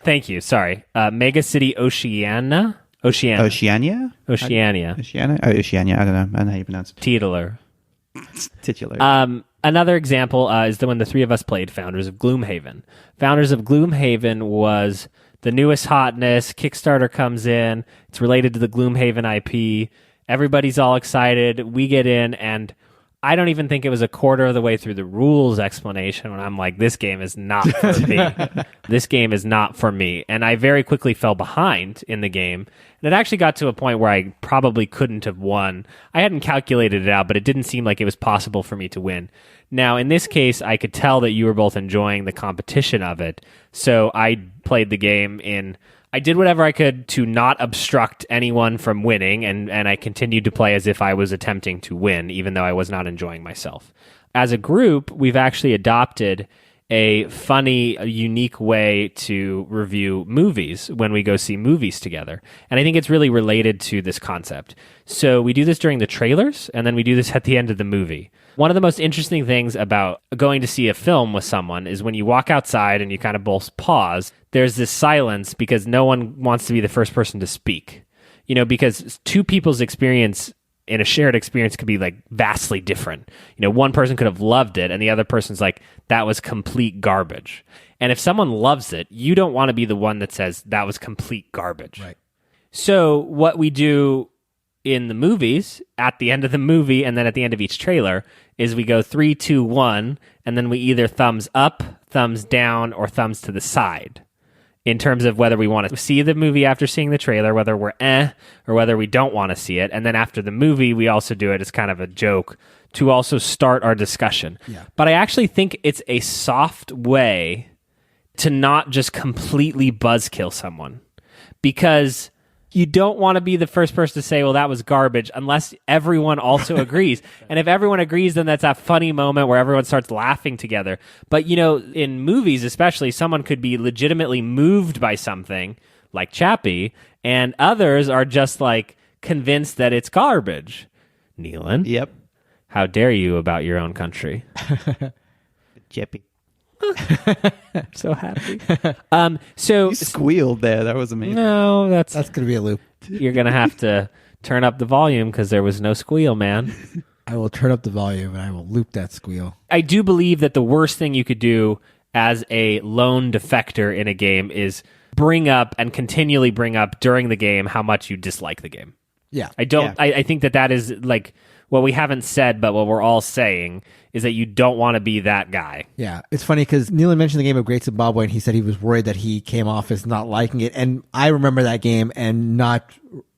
Thank you. Sorry. Megacity Oceania? Oceania? Oceania. Oceania. I don't know how you pronounce it. Titular. Another example is the one the 3 of us played, Founders of Gloomhaven. Founders of Gloomhaven was the newest hotness. Kickstarter comes in. It's related to the Gloomhaven IP. Everybody's all excited. We get in, and I don't even think it was a quarter of the way through the rules explanation when I'm like, this game is not for me. This game is not for me. And I very quickly fell behind in the game. And it actually got to a point where I probably couldn't have won. I hadn't calculated it out, but it didn't seem like it was possible for me to win. Now, in this case, I could tell that you were both enjoying the competition of it. So I played the game I did whatever I could to not obstruct anyone from winning, and I continued to play as if I was attempting to win, even though I was not enjoying myself. As a group, we've actually adopted a funny, unique way to review movies when we go see movies together. And I think it's really related to this concept. So we do this during the trailers, and then we do this at the end of the movie. One of the most interesting things about going to see a film with someone is when you walk outside and you kind of both pause, there's this silence because no one wants to be the first person to speak. Because 2 people's experience in a shared experience could be like vastly different. One person could have loved it and the other person's like, that was complete garbage. And if someone loves it, you don't want to be the one that says that was complete garbage. Right. So what we do in the movies, at the end of the movie and then at the end of each trailer, is we go 3, 2, 1, and then we either thumbs up, thumbs down, or thumbs to the side in terms of whether we want to see the movie after seeing the trailer, whether we're or whether we don't want to see it. And then after the movie, we also do it as kind of a joke to also start our discussion. Yeah. But I actually think it's a soft way to not just completely buzzkill someone, because you don't want to be the first person to say, well, that was garbage, unless everyone also agrees. And if everyone agrees, then that's a funny moment where everyone starts laughing together. But, in movies especially, someone could be legitimately moved by something, like Chappie, and others are just, like, convinced that it's garbage. Neelan? Yep. How dare you about your own country? Chappie. I'm so happy. So you squealed there. That was amazing. No, that's going to be a loop. You're going to have to turn up the volume because there was no squeal, man. I will turn up the volume and I will loop that squeal. I do believe that the worst thing you could do as a lone defector in a game is bring up and continually bring up during the game how much you dislike the game. Yeah. I think that is like what we haven't said, but what we're all saying is that you don't want to be that guy. Yeah. It's funny because Neelan mentioned the game of Great Zimbabwe and he said he was worried that he came off as not liking it. And I remember that game and not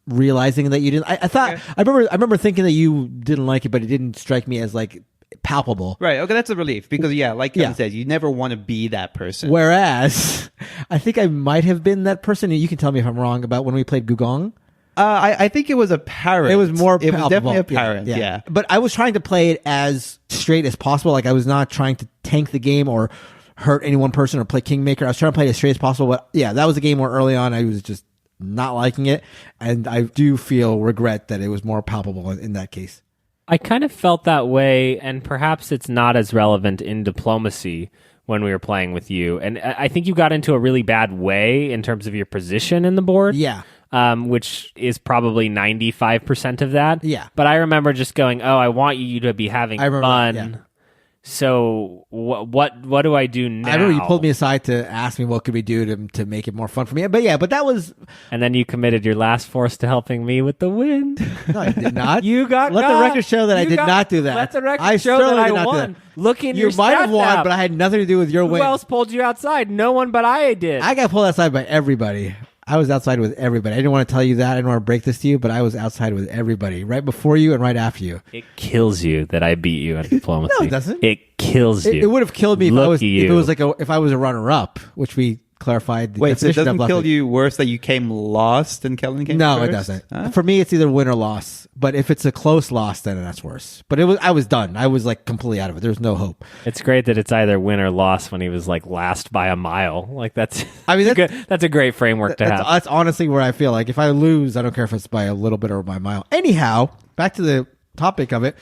realizing that you didn't. I thought, okay. I remember thinking that you didn't like it, but it didn't strike me as like palpable. Right. Okay. That's a relief because like Kevin says, you never want to be that person. Whereas I think I might have been that person. You can tell me if I'm wrong about when we played Gugong. I think it was apparent. It was more palpable. It was definitely apparent, yeah. But I was trying to play it as straight as possible. Like, I was not trying to tank the game or hurt any one person or play Kingmaker. I was trying to play it as straight as possible. But, yeah, that was a game where early on I was just not liking it. And I do feel regret that it was more palpable in that case. I kind of felt that way, and perhaps it's not as relevant in diplomacy when we were playing with you. And I think you got into a really bad way in terms of your position in the board. Yeah. which is probably 95% of that. Yeah. But I remember just going, oh, I want you to be having fun. Yeah. So what do I do now? I remember you pulled me aside to ask me what could we do to make it more fun for me. But that was... And then you committed your last force to helping me with the wind. No, I did not. Let the record show that I did not do that. Let the record show that I won. Look in your You might have won, app. but I had nothing to do with your win. Who else pulled you outside? No one but I did. I got pulled outside by everybody. I was outside with everybody. I didn't want to tell you that. I didn't want to break this to you, but I was outside with everybody, right before you and right after you. It kills you that I beat you at diplomacy. No, it doesn't. It kills you. It would have killed me if Look it was like if I was a runner-up, which we clarified. The Wait, so it definition doesn't of kill lucky. you worse that you came lost and Kellen came No, first? it doesn't. Huh? For me, it's either win or loss. But if it's a close loss, then that's worse. But I was done. I was like completely out of it. There was no hope. It's great that it's either win or loss when he was like last by a mile. Like that's a great framework to have. That's honestly where I feel like if I lose, I don't care if it's by a little bit or by a mile. Anyhow, back to the topic of it.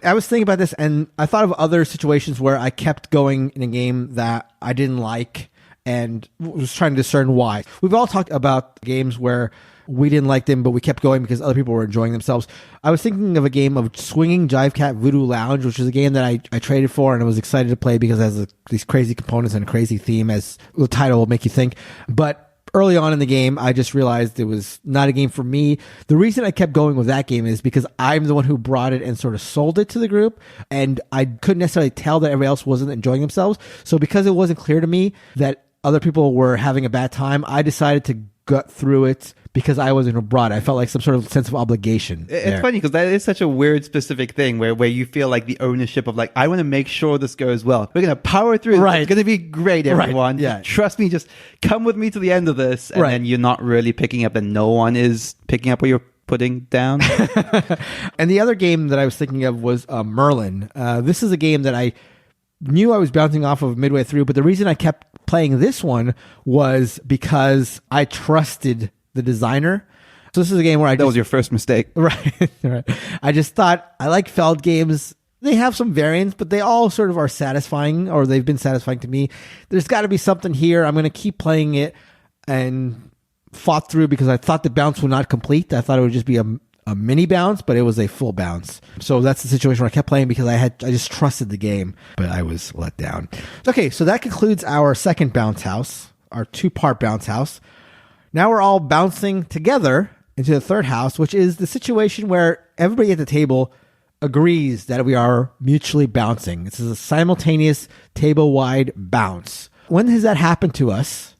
I was thinking about this, and I thought of other situations where I kept going in a game that I didn't like and was trying to discern why. We've all talked about games where we didn't like them, but we kept going because other people were enjoying themselves. I was thinking of a game of swinging Jivecat Voodoo Lounge, which is a game that I traded for and I was excited to play because it has these crazy components and a crazy theme, as the title will make you think. But early on in the game, I just realized it was not a game for me. The reason I kept going with that game is because I'm the one who brought it and sort of sold it to the group, and I couldn't necessarily tell that everybody else wasn't enjoying themselves. So because it wasn't clear to me that other people were having a bad time, I decided to gut through it because I wasn't who brought it. I felt like some sort of sense of obligation. It's funny because that is such a weird specific thing where you feel like the ownership of like, I want to make sure this goes well. We're going to power through. Right. It's going to be great, everyone. Right. Yeah. Trust me, just come with me to the end of this. And then you're not really picking up, and no one is picking up what you're putting down. And the other game that I was thinking of was Merlin. This is a game that I knew I was bouncing off of midway through, but the reason I kept playing this one was because I trusted the designer. So this is a game where that was your first mistake. Right. I just thought I like Feld games. They have some variants, but they all sort of are satisfying, or they've been satisfying to me. There's got to be something here. I'm going to keep playing it, and fought through because I thought the bounce would not complete. I thought it would just be a mini bounce, but it was a full bounce. So that's the situation where I kept playing because I just trusted the game, but I was let down. Okay, so that concludes our second bounce house, our 2-part bounce house. Now we're all bouncing together into the third house, which is the situation where everybody at the table agrees that we are mutually bouncing. This is a simultaneous table-wide bounce. When has that happened to us,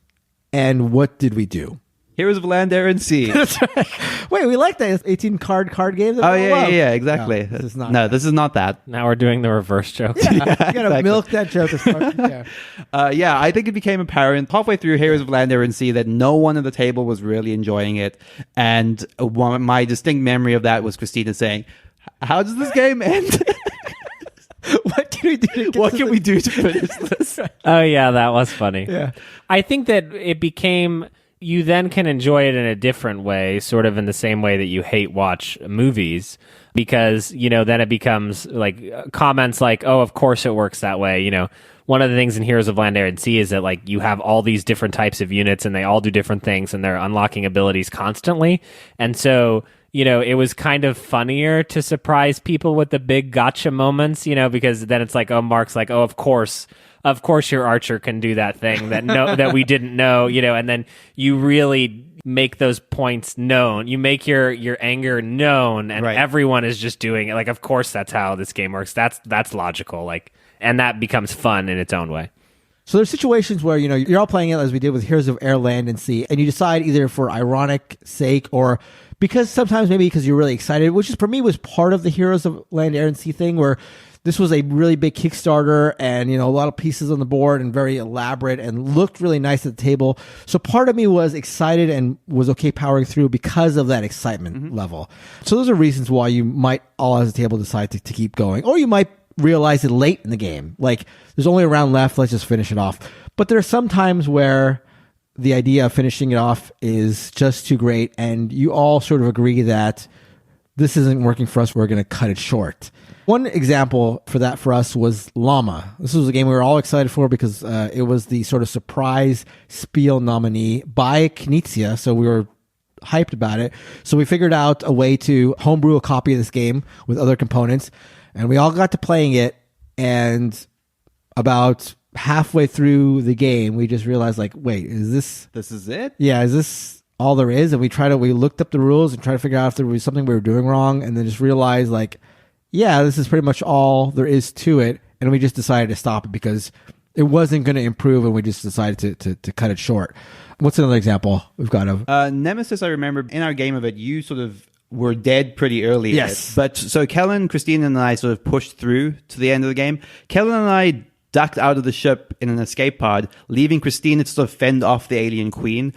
and what did we do? Heroes of Land, Air, and Sea. That's right. Wait, we like that. 18 card game. Oh, yeah, exactly. No, this is not that. Now we're doing the reverse joke. Yeah, you gotta milk that joke. I think it became apparent halfway through Heroes of Land, Air, and Sea that no one at the table was really enjoying it. And my distinct memory of that was Christina saying, how does this game end? What can we do? What can we do to finish this? Oh, yeah, that was funny. Yeah. I think that it became... You then can enjoy it in a different way, sort of in the same way that you hate watch movies, because, then it becomes like comments like, oh, of course it works that way. One of the things in Heroes of Land, Air, and Sea is that like you have all these different types of units and they all do different things and they're unlocking abilities constantly. And so, it was kind of funnier to surprise people with the big gotcha moments, because then it's like, oh, Mark's like, oh, of course your archer can do that thing that we didn't know, and then you really make those points known. You make your anger known, and everyone is just doing it. Like, of course, that's how this game works. That's logical. Like, and that becomes fun in its own way. So there's situations where, you're all playing it as we did with Heroes of Air, Land, and Sea, and you decide either for ironic sake or because sometimes maybe because you're really excited, which is for me was part of the Heroes of Land, Air, and Sea thing where this was a really big Kickstarter and, a lot of pieces on the board and very elaborate and looked really nice at the table. So part of me was excited and was okay powering through because of that excitement level. So those are reasons why you might all as a table decide to keep going. Or you might realize it late in the game. Like, there's only a round left, let's just finish it off. But there are some times where the idea of finishing it off is just too great and you all sort of agree that this isn't working for us, we're going to cut it short. One example for that for us was LLAMA. This was a game we were all excited for because it was the sort of surprise Spiel nominee by Knizia, so we were hyped about it. So we figured out a way to homebrew a copy of this game with other components, and we all got to playing it, and about halfway through the game, we just realized, like, wait, is this is it? Yeah, is this all there is? And we looked up the rules and tried to figure out if there was something we were doing wrong, and then just realized, like, yeah, this is pretty much all there is to it. And we just decided to stop it because it wasn't going to improve, and we just decided to cut it short. What's another example we've got of? Nemesis, I remember in our game of it, you sort of were dead pretty early. Yes. But so Kellen, Christine, and I sort of pushed through to the end of the game. Kellen and I ducked out of the ship in an escape pod, leaving Christina to sort of fend off the alien queen.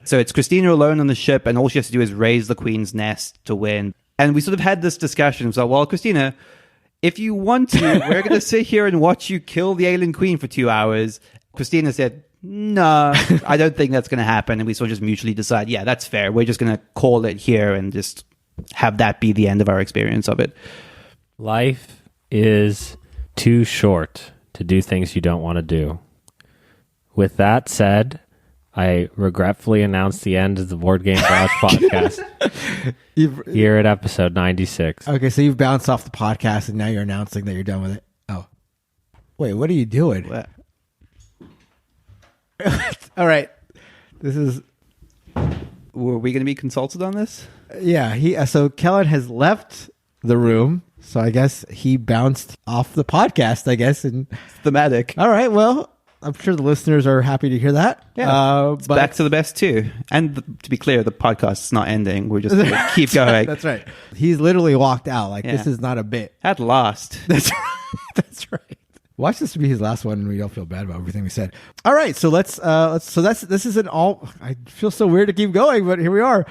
So it's Christina alone on the ship, and all she has to do is raise the queen's nest to win. And we sort of had this discussion. So, well, Christina, if you want to, we're going to sit here and watch you kill the alien queen for 2 hours. Christina said, no, I don't think that's going to happen. And we sort of just mutually decide, yeah, that's fair. We're just going to call it here and just have that be the end of our experience of it. Life is too short to do things you don't want to do. With that said, I regretfully announce the end of the Board Game Garage podcast here at episode 96. Okay, so you've bounced off the podcast, and now you're announcing that you're done with it. Oh. Wait, what are you doing? What? All right. This is... Were we going to be consulted on this? Yeah, so Kellen has left the room, so I guess he bounced off the podcast, I guess. And thematic. All right, well... I'm sure the listeners are happy to hear that. Yeah, but back to the best too. And to be clear, the podcast is not ending. We're just going to keep going. That's right. He's literally walked out. Like, this is not a bit. At last. That's right. That's right. Watch this to be his last one, and we don't feel bad about everything we said. All right, so let's. So this isn't all. I feel so weird to keep going, but here we are.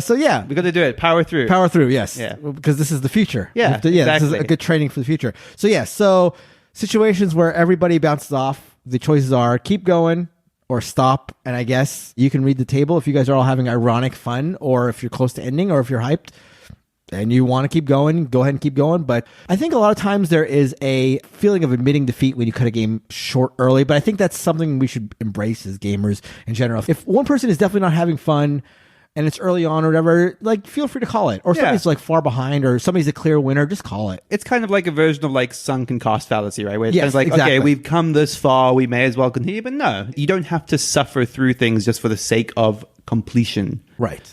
So yeah, we got to do it. Power through. Power through. Yes. Yeah. Because this is the future. Yeah. Exactly. This is a good training for the future. So yeah. So situations where everybody bounces off. The choices are keep going or stop. And I guess you can read the table if you guys are all having ironic fun, or if you're close to ending, or if you're hyped and you want to keep going, go ahead and keep going. But I think a lot of times there is a feeling of admitting defeat when you cut a game short early. But I think that's something we should embrace as gamers in general. If one person is definitely not having fun and it's early on or whatever, like, feel free to call it. Or somebody's like far behind, or somebody's a clear winner, just call it. It's kind of like a version of like sunken cost fallacy, right? Where it's yes, kind of like, exactly. Okay, we've come this far, we may as well continue. But no, you don't have to suffer through things just for the sake of completion. Right.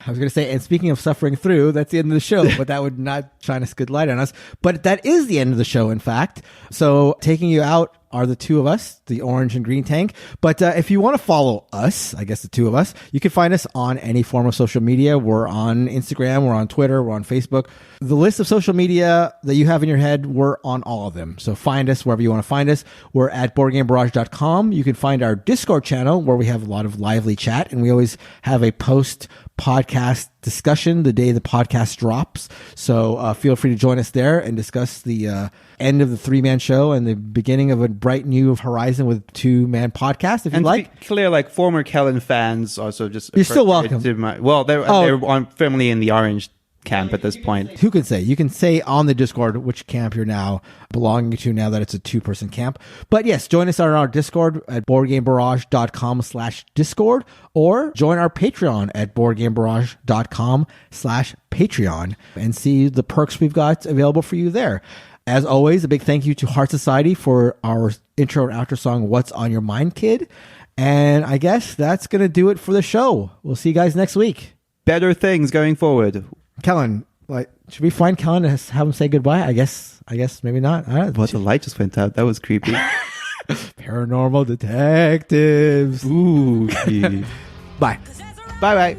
I was going to say, and speaking of suffering through, that's the end of the show, but that would not shine a good light on us. But that is the end of the show, in fact. So taking you out are the two of us, the orange and green tank. But if you want to follow us, I guess the two of us, you can find us on any form of social media. We're on Instagram, we're on Twitter, we're on Facebook. The list of social media that you have in your head, we're on all of them. So find us wherever you want to find us. We're at boardgamebarrage.com. You can find our Discord channel where we have a lot of lively chat, and we always have a post-podcast discussion the day the podcast drops. So feel free to join us there and discuss the end of the 3-man show and the beginning of a bright new horizon with 2-man podcast, if you'd like. To be clear, like, former Kellen fans also just... You're still welcome. They're firmly in the orange camp at this point. Who can say? You can say on the Discord which camp you're now belonging to now that it's a 2-person camp. But yes, join us on our Discord at boardgamebarrage.com/Discord, or join our Patreon at boardgamebarrage.com/Patreon and see the perks we've got available for you there. As always, a big thank you to Heart Society for our intro and outro song, What's on Your Mind, Kid? And I guess that's going to do it for the show. We'll see you guys next week. Better things going forward. Kellen, should we find Kellen and have him say goodbye? I guess maybe not. I don't know. What, the light just went out? That was creepy. Paranormal Detectives. Ooh. Bye. Bye-bye.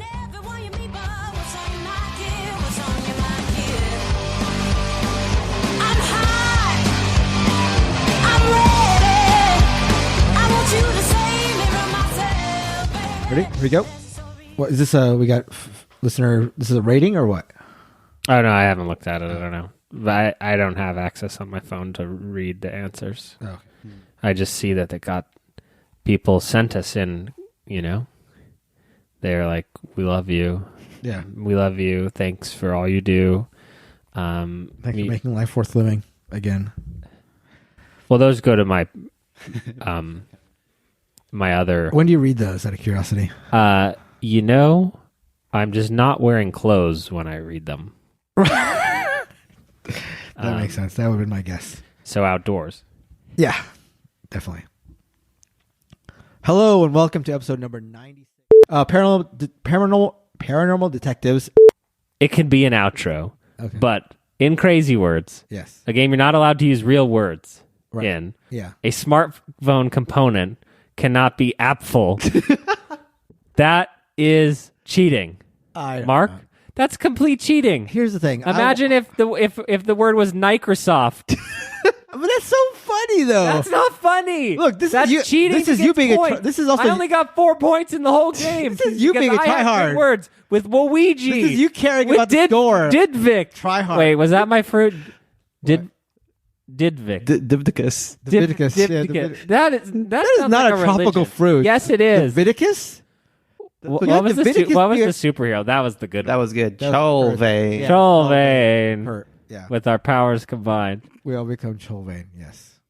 Ready? Here we go. What is this? We got listener. This is a rating or what? Oh no, I haven't looked at it. I don't know. But I don't have access on my phone to read the answers. Oh. I just see that they got people sent us in. They're like, "We love you. Yeah, we love you. Thanks for all you do." Thank you for making life worth living again. Well, those go to my my other. When do you read those, out of curiosity? I'm just not wearing clothes when I read them. That makes sense. That would have been my guess. So outdoors. Yeah, definitely. Hello and welcome to episode number 96. Paranormal Detectives. It can be an outro, Okay. but in crazy words, Yes. a game you're not allowed to use real words in. Yeah. A smartphone component cannot be appful. That is cheating. Mark, that's complete cheating. Here's the thing. Imagine if the word was Microsoft. But that's so funny, though. That's not funny. Look, that's cheating. This is you being this is also. I only got 4 points in the whole game. This is you being a tryhard. Words with Waluigi. This is you caring about the score. Didvic. Tryhard. Wait, was that my fruit? Didvic. Dividicus. Dividicus. That is not like a tropical fruit. Yes, it is. Dividicus? What was the superhero? That was the good one. That was good. Cholvain. Yeah. Cholvain. Yeah. With our powers combined. We all become Cholvain, yes.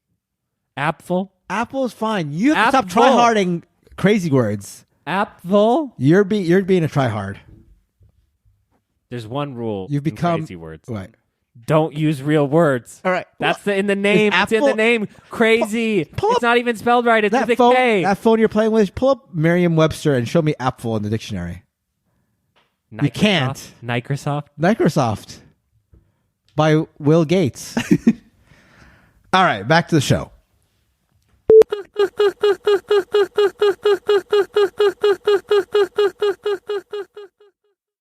Apple? Apple is fine. You have to stop tryharding crazy words. Apple? You're being a tryhard. There's one rule. You've become crazy words. What? Don't use real words. All right. That's in the name. It's in the name. Crazy. It's not even spelled right. It's with a K. That phone you're playing with, pull up Merriam-Webster and show me apple in the dictionary. You can't. Microsoft. By Will Gates. All right, back to the show.